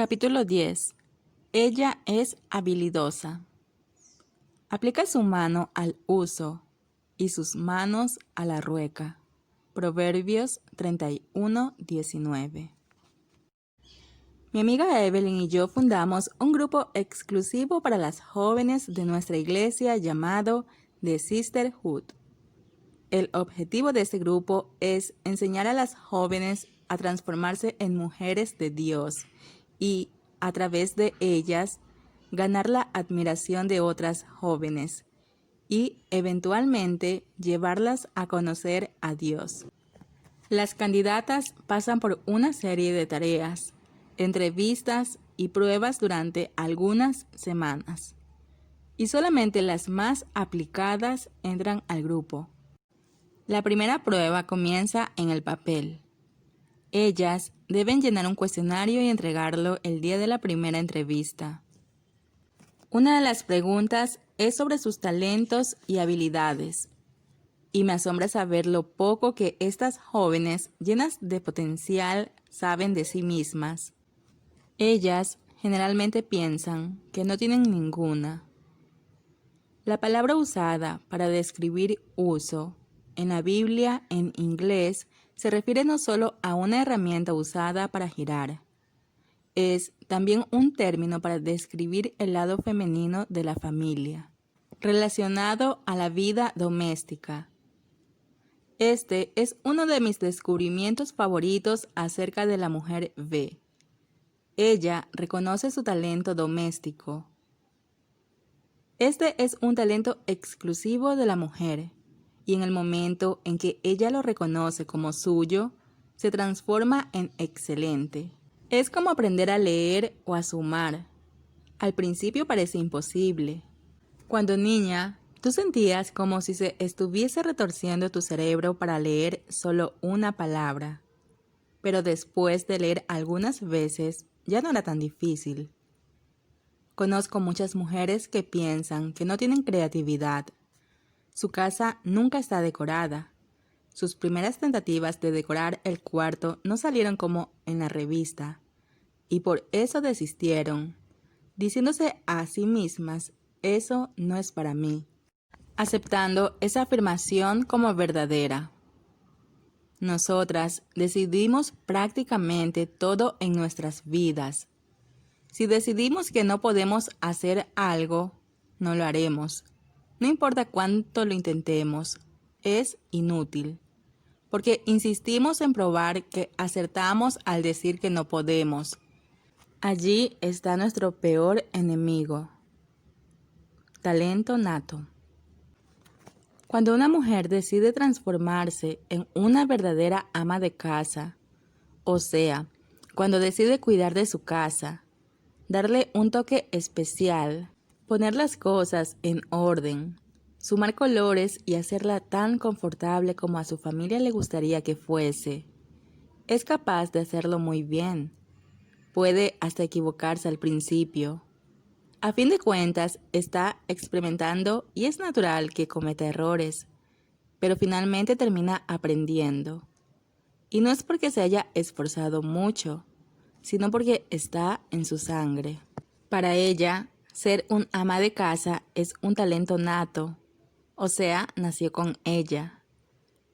Capítulo 10. Ella es habilidosa. Aplica su mano al uso y sus manos a la rueca. Proverbios 31:19. Mi amiga Evelyn y yo fundamos un grupo exclusivo para las jóvenes de nuestra iglesia llamado The Sisterhood. El objetivo de este grupo es enseñar a las jóvenes a transformarse en mujeres de Dios y, a través de ellas, ganar la admiración de otras jóvenes y, eventualmente, llevarlas a conocer a Dios. Las candidatas pasan por una serie de tareas, entrevistas y pruebas durante algunas semanas, y solamente las más aplicadas entran al grupo. La primera prueba comienza en el papel. Ellas deben llenar un cuestionario y entregarlo el día de la primera entrevista. Una de las preguntas es sobre sus talentos y habilidades, y me asombra saber lo poco que estas jóvenes llenas de potencial saben de sí mismas. Ellas generalmente piensan que no tienen ninguna. La palabra usada para describir uso en la Biblia en inglés se refiere no solo a una herramienta usada para girar, es también un término para describir el lado femenino de la familia, relacionado a la vida doméstica. Este es uno de mis descubrimientos favoritos acerca de la mujer V. Ella reconoce su talento doméstico. Este es un talento exclusivo de la mujer, y en el momento en que ella lo reconoce como suyo, se transforma en excelente. Es como aprender a leer o a sumar. Al principio parece imposible. Cuando niña, tú sentías como si se estuviese retorciendo tu cerebro para leer solo una palabra. Pero después de leer algunas veces, ya no era tan difícil. Conozco muchas mujeres que piensan que no tienen creatividad. Su casa nunca está decorada. Sus primeras tentativas de decorar el cuarto no salieron como en la revista, y por eso desistieron, diciéndose a sí mismas, eso no es para mí, aceptando esa afirmación como verdadera. Nosotras decidimos prácticamente todo en nuestras vidas. Si decidimos que no podemos hacer algo, no lo haremos. No importa cuánto lo intentemos, es inútil, porque insistimos en probar que acertamos al decir que no podemos. Allí está nuestro peor enemigo, talento nato. Cuando una mujer decide transformarse en una verdadera ama de casa, o sea, cuando decide cuidar de su casa, darle un toque especial, poner las cosas en orden, sumar colores y hacerla tan confortable como a su familia le gustaría que fuese. Es capaz de hacerlo muy bien. Puede hasta equivocarse al principio. A fin de cuentas, está experimentando y es natural que cometa errores, pero finalmente termina aprendiendo. Y no es porque se haya esforzado mucho, sino porque está en su sangre. Para ella, ser un ama de casa es un talento nato, o sea, nació con ella.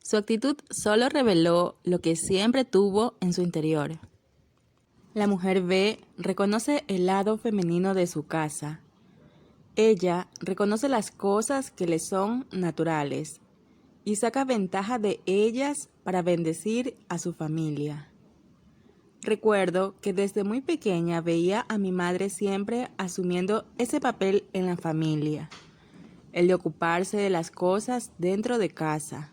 Su actitud solo reveló lo que siempre tuvo en su interior. La mujer B reconoce el lado femenino de su casa. Ella reconoce las cosas que le son naturales y saca ventaja de ellas para bendecir a su familia. Recuerdo que desde muy pequeña veía a mi madre siempre asumiendo ese papel en la familia, el de ocuparse de las cosas dentro de casa.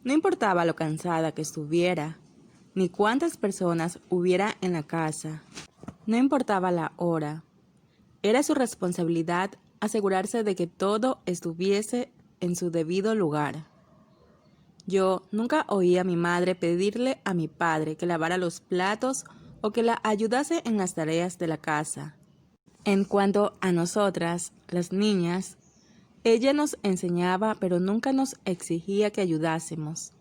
No importaba lo cansada que estuviera, ni cuántas personas hubiera en la casa. No importaba la hora. Era su responsabilidad asegurarse de que todo estuviese en su debido lugar. Yo nunca oí a mi madre pedirle a mi padre que lavara los platos o que la ayudase en las tareas de la casa. En cuanto a nosotras, las niñas, ella nos enseñaba pero nunca nos exigía que ayudásemos.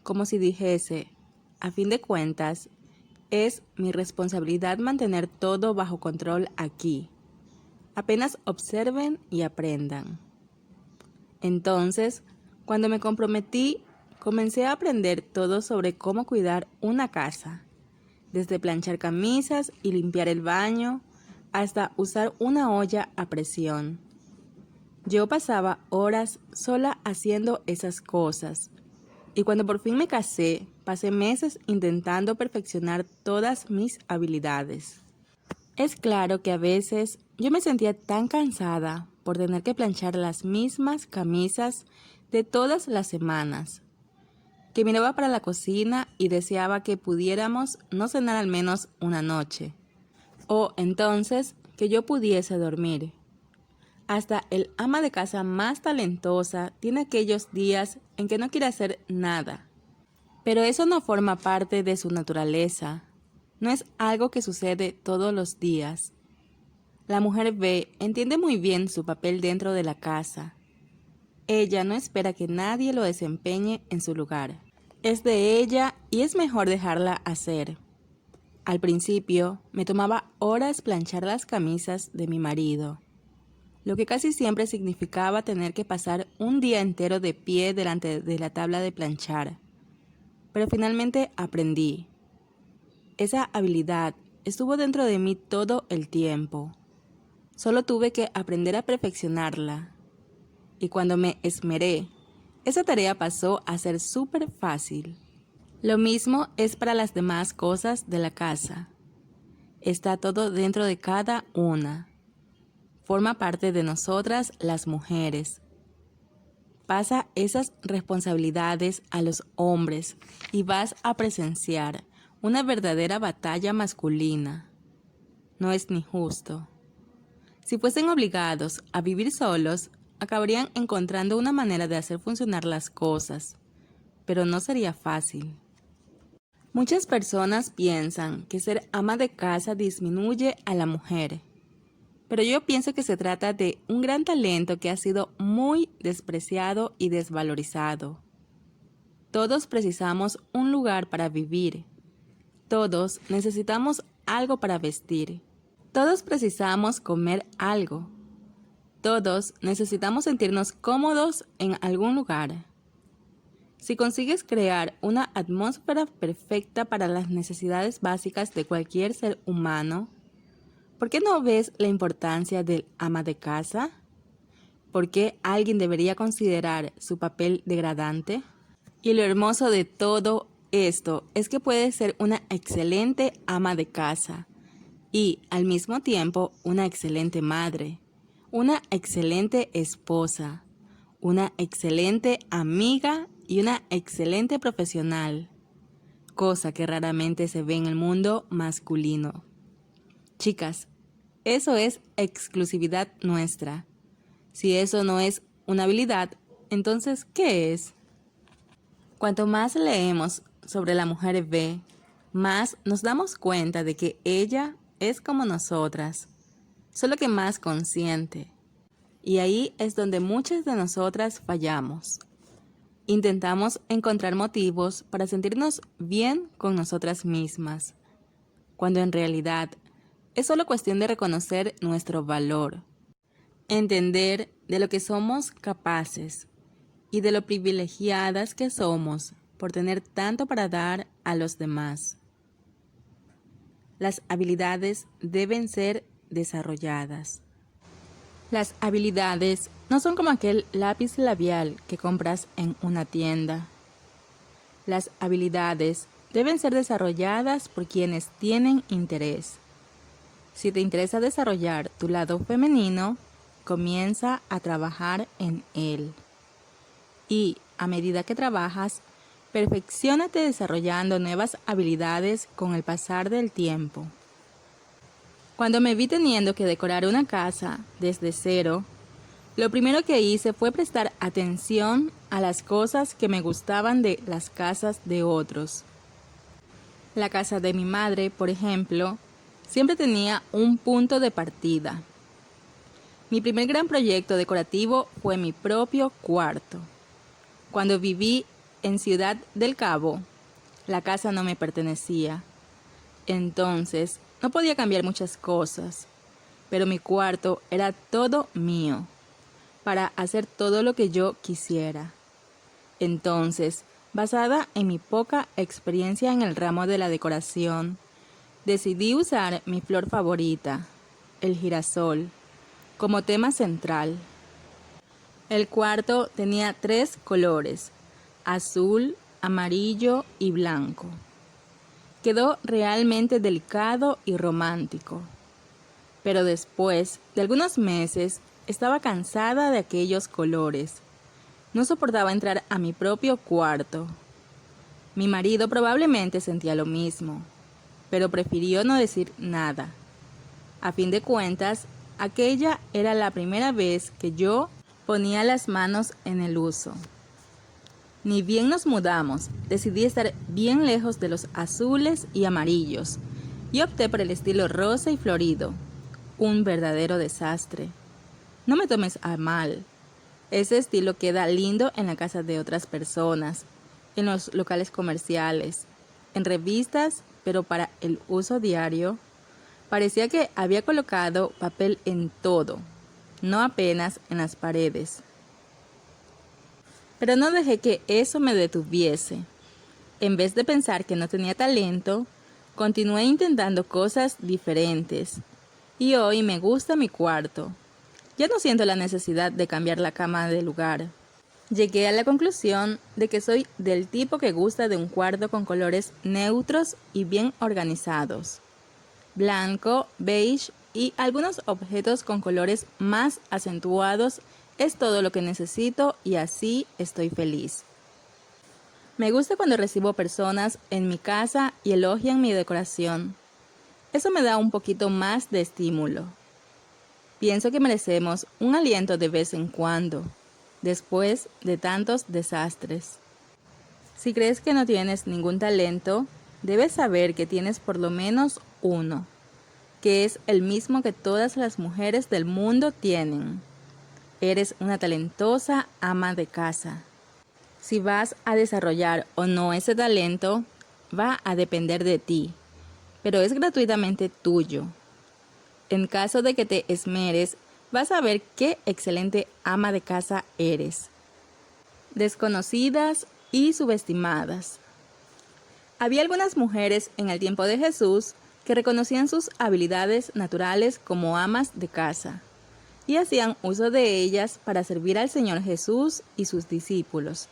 Como si dijese, a fin de cuentas, Es mi responsabilidad mantener todo bajo control aquí. Apenas observen y aprendan. Entonces, cuando me comprometí, comencé a aprender todo sobre cómo cuidar una casa, desde planchar camisas y limpiar el baño, hasta usar una olla a presión. Yo pasaba horas sola haciendo esas cosas, y cuando por fin me casé, pasé meses intentando perfeccionar todas mis habilidades. Es claro que a veces yo me sentía tan cansada por tener que planchar las mismas camisas de todas las semanas, que miraba para la cocina y deseaba que pudiéramos no cenar al menos una noche, o entonces que yo pudiese dormir. Hasta el ama de casa más talentosa tiene aquellos días en que no quiere hacer nada, pero eso no forma parte de su naturaleza. No es algo que sucede todos los días. La mujer B entiende muy bien su papel dentro de la casa. Ella no espera que nadie lo desempeñe en su lugar. Es de ella y es mejor dejarla hacer. Al principio me tomaba horas planchar las camisas de mi marido, lo que casi siempre significaba tener que pasar un día entero de pie delante de la tabla de planchar. Pero finalmente aprendí. Esa habilidad estuvo dentro de mí todo el tiempo. Solo tuve que aprender a perfeccionarla. Y cuando me esmeré, esa tarea pasó a ser súper fácil. Lo mismo es para las demás cosas de la casa. Está todo dentro de cada una. Forma parte de nosotras las mujeres. Pasa esas responsabilidades a los hombres y vas a presenciar una verdadera batalla masculina. No es ni justo. Si fuesen obligados a vivir solos, acabarían encontrando una manera de hacer funcionar las cosas, pero no sería fácil. Muchas personas piensan que ser ama de casa disminuye a la mujer, pero yo pienso que se trata de un gran talento que ha sido muy despreciado y desvalorizado. Todos precisamos un lugar para vivir. Todos necesitamos algo para vestir. Todos precisamos comer algo. Todos necesitamos sentirnos cómodos en algún lugar. Si consigues crear una atmósfera perfecta para las necesidades básicas de cualquier ser humano, ¿por qué no ves la importancia del ama de casa? ¿Por qué alguien debería considerar su papel degradante? Y lo hermoso de todo esto es que puedes ser una excelente ama de casa y, al mismo tiempo, una excelente madre, una excelente esposa, una excelente amiga y una excelente profesional, cosa que raramente se ve en el mundo masculino. Chicas, eso es exclusividad nuestra. Si eso no es una habilidad, entonces, ¿qué es? Cuanto más leemos sobre la mujer B, más nos damos cuenta de que ella es como nosotras, solo que más consciente. Y ahí es donde muchas de nosotras fallamos. Intentamos encontrar motivos para sentirnos bien con nosotras mismas, cuando en realidad es solo cuestión de reconocer nuestro valor, entender de lo que somos capaces y de lo privilegiadas que somos por tener tanto para dar a los demás. Las habilidades deben ser desarrolladas. Las habilidades no son como aquel lápiz labial que compras en una tienda. Las habilidades deben ser desarrolladas por quienes tienen interés. Si te interesa desarrollar tu lado femenino, comienza a trabajar en él. Y, a medida que trabajas, perfecciónate desarrollando nuevas habilidades con el pasar del tiempo. Cuando me vi teniendo que decorar una casa desde cero, lo primero que hice fue prestar atención a las cosas que me gustaban de las casas de otros. La casa de mi madre, por ejemplo, siempre tenía un punto de partida. Mi primer gran proyecto decorativo fue mi propio cuarto. Cuando viví en Ciudad del Cabo, la casa no me pertenecía. Entonces, no podía cambiar muchas cosas, pero mi cuarto era todo mío, para hacer todo lo que yo quisiera. Entonces, basada en mi poca experiencia en el ramo de la decoración, decidí usar mi flor favorita, el girasol, como tema central. El cuarto tenía 3 colores, azul, amarillo y blanco. Quedó realmente delicado y romántico. Pero después de algunos meses estaba cansada de aquellos colores. No soportaba entrar a mi propio cuarto. Mi marido probablemente sentía lo mismo, pero prefirió no decir nada. A fin de cuentas, aquella era la primera vez que yo ponía las manos en el uso. Ni bien nos mudamos, decidí estar bien lejos de los azules y amarillos y opté por el estilo rosa y florido. Un verdadero desastre. No me tomes a mal. Ese estilo queda lindo en la casa de otras personas, en los locales comerciales, en revistas, pero para el uso diario, parecía que había colocado papel en todo, no apenas en las paredes. Pero no dejé que eso me detuviese. En vez de pensar que no tenía talento, continué intentando cosas diferentes. Y hoy me gusta mi cuarto. Ya no siento la necesidad de cambiar la cama de lugar. Llegué a la conclusión de que soy del tipo que gusta de un cuarto con colores neutros y bien organizados. Blanco, beige y algunos objetos con colores más acentuados es todo lo que necesito y así estoy feliz. Me gusta cuando recibo personas en mi casa y elogian mi decoración. Eso me da un poquito más de estímulo. Pienso que merecemos un aliento de vez en cuando, después de tantos desastres. Si crees que no tienes ningún talento, debes saber que tienes por lo menos uno, que es el mismo que todas las mujeres del mundo tienen. Eres una talentosa ama de casa. Si vas a desarrollar o no ese talento, va a depender de ti, pero es gratuitamente tuyo. En caso de que te esmeres, vas a ver qué excelente ama de casa eres. Desconocidas y subestimadas. Había algunas mujeres en el tiempo de Jesús que reconocían sus habilidades naturales como amas de casa y hacían uso de ellas para servir al Señor Jesús y sus discípulos.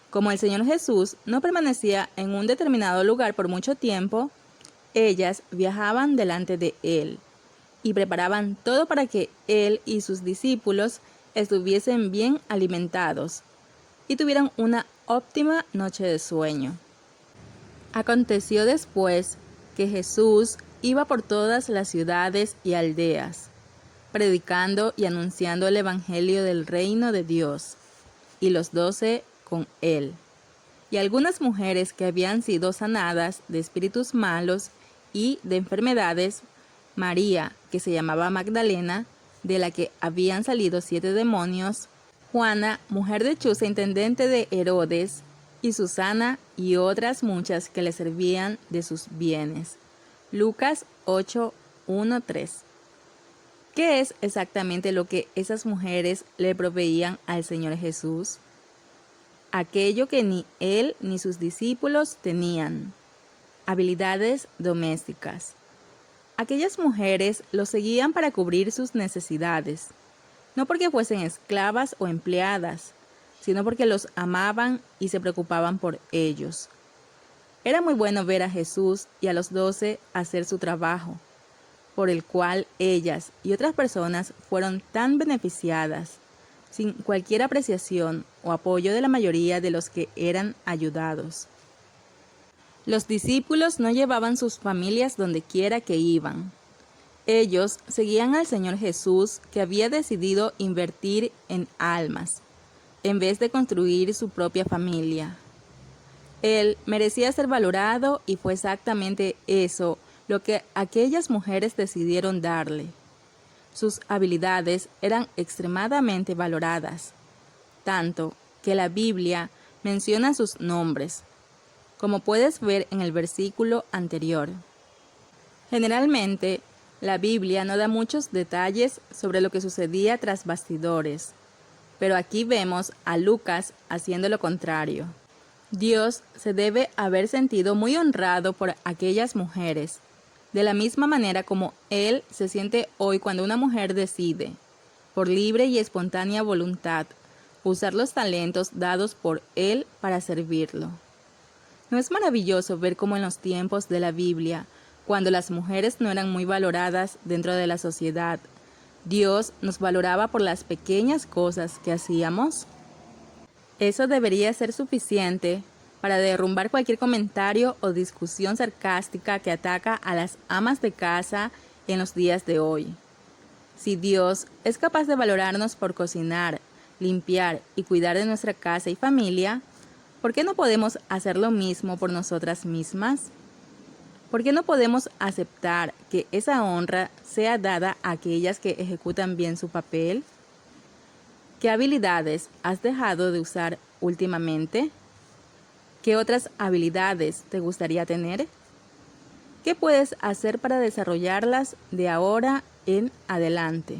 Como el Señor Jesús no permanecía en un determinado lugar por mucho tiempo, ellas viajaban delante de Él y preparaban todo para que Él y sus discípulos estuviesen bien alimentados y tuvieran una óptima noche de sueño. Aconteció después que Jesús iba por todas las ciudades y aldeas, predicando y anunciando el Evangelio del reino de Dios, y los 12 con él. Y algunas mujeres que habían sido sanadas de espíritus malos y de enfermedades, María, que se llamaba Magdalena, de la que habían salido 7 demonios, Juana, mujer de Chuza, intendente de Herodes, y Susana y otras muchas que le servían de sus bienes. Lucas 8:1-3. ¿Qué es exactamente lo que esas mujeres le proveían al Señor Jesús? Aquello que ni él ni sus discípulos tenían: habilidades domésticas. Aquellas mujeres los seguían para cubrir sus necesidades, no porque fuesen esclavas o empleadas, sino porque los amaban y se preocupaban por ellos. Era muy bueno ver a Jesús y a los 12 hacer su trabajo, por el cual ellas y otras personas fueron tan beneficiadas, sin cualquier apreciación o apoyo de la mayoría de los que eran ayudados. Los discípulos no llevaban sus familias donde quiera que iban. Ellos seguían al Señor Jesús, que había decidido invertir en almas, en vez de construir su propia familia. Él merecía ser valorado y fue exactamente eso lo que aquellas mujeres decidieron darle. Sus habilidades eran extremadamente valoradas, tanto que la Biblia menciona sus nombres, como puedes ver en el versículo anterior. Generalmente, la Biblia no da muchos detalles sobre lo que sucedía tras bastidores, pero aquí vemos a Lucas haciendo lo contrario. Dios se debe haber sentido muy honrado por aquellas mujeres, de la misma manera como Él se siente hoy cuando una mujer decide, por libre y espontánea voluntad, usar los talentos dados por Él para servirlo. ¿No es maravilloso ver cómo en los tiempos de la Biblia, cuando las mujeres no eran muy valoradas dentro de la sociedad, Dios nos valoraba por las pequeñas cosas que hacíamos? Eso debería ser suficiente para derrumbar cualquier comentario o discusión sarcástica que ataca a las amas de casa en los días de hoy. Si Dios es capaz de valorarnos por cocinar, limpiar y cuidar de nuestra casa y familia, ¿por qué no podemos hacer lo mismo por nosotras mismas? ¿Por qué no podemos aceptar que esa honra sea dada a aquellas que ejecutan bien su papel? ¿Qué habilidades has dejado de usar últimamente? ¿Qué otras habilidades te gustaría tener? ¿Qué puedes hacer para desarrollarlas de ahora en adelante?